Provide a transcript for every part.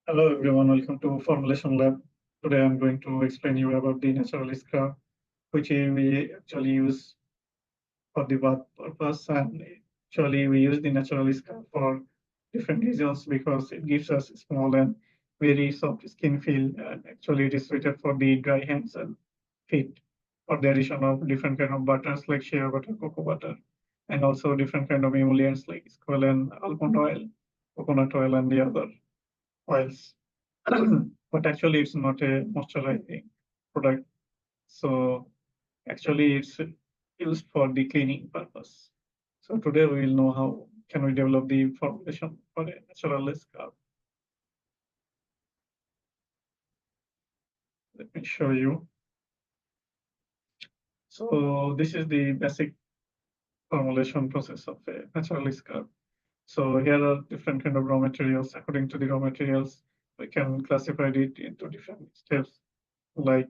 Hello everyone, welcome to Formulation Lab. Today I'm going to explain you about the natural scrub, which we actually use for the bath purpose. And actually we use the natural scrub for different reasons because it gives us small and very soft skin feel. And actually it is suited for the dry hands and feet for the addition of different kind of butters like shea butter, cocoa butter, and also different kind of emollients like squalene, almond oil, coconut oil, and the other oils. But actually it's not a moisturizing product. So actually it's used for the cleaning purpose. So today we will know how can we develop the formulation for a natural scalp. Let me show you. So this is the basic formulation process of a natural scalp. So here are different kind of raw materials. According to the raw materials, we can classify it into different steps. Like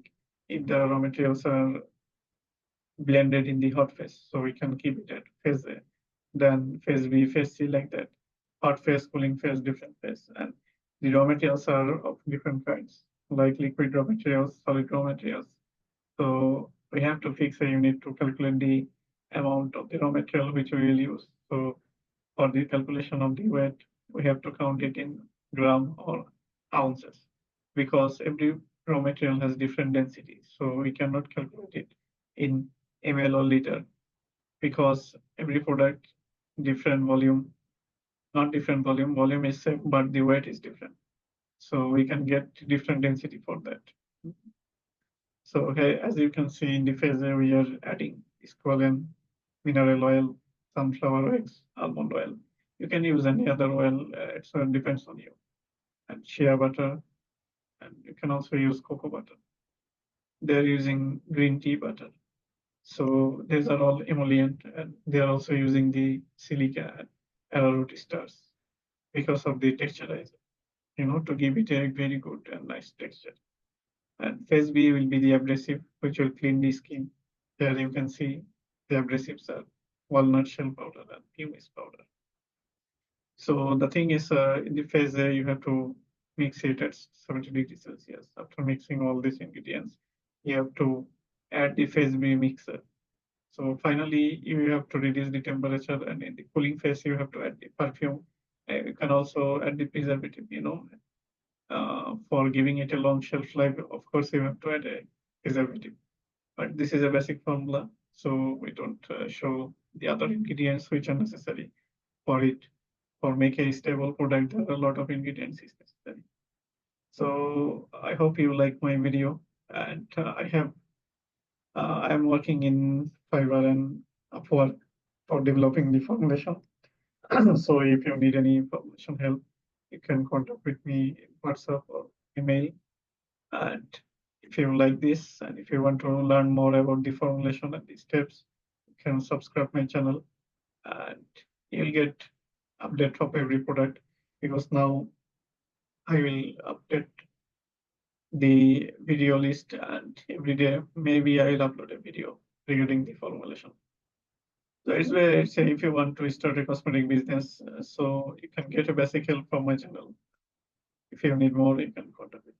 if the raw materials are blended in the hot phase. So we can keep it at phase A, then phase B, phase C, like that. Hot phase, cooling phase, different phase. And the raw materials are of different kinds, like liquid raw materials, solid raw materials. So we have to fix a unit to calculate the amount of the raw material which we will use. So for the calculation of the weight, we have to count it in gram or ounces because every raw material has different densities. So we cannot calculate it in ml or liter because every product different volume, not different volume. Volume is same, but the weight is different. So we can get different density for that. So okay, as you can see in the phase A, we are adding squalene, mineral oil, sunflower eggs, almond oil. You can use any other oil. It depends on you. And shea butter, and you can also use cocoa butter. They're using green tea butter. So these are all emollient, and they are also using the silica and arrowroot stars because of the texturizer, to give it a very good and nice texture. And phase B will be the abrasive, which will clean the skin. Here you can see the abrasives are walnut shell powder and pumice powder. So the thing is, in the phase A, you have to mix it at 70 degrees Celsius. After mixing all these ingredients, you have to add the phase B mixer. So finally, you have to reduce the temperature, and in the cooling phase, you have to add the perfume. You can also add the preservative, for giving it a long shelf life. Of course, you have to add a preservative. But this is a basic formula, so we don't show the other ingredients which are necessary for it. For make a stable product, there are a lot of ingredients is necessary. So I hope you like my video, and I'm working in Fiverr and Upwork for developing the formulation. So if you need any formulation help, you can contact with me in WhatsApp or email. And if you like this, and if you want to learn more about the formulation and the steps, you can subscribe my channel, and you'll get update of every product because now I will update the video list, and every day maybe I'll upload a video regarding the formulation. So it's where say if you want to start a cosmetic business, so you can get a basic help from my channel. If you need more, you can contact me.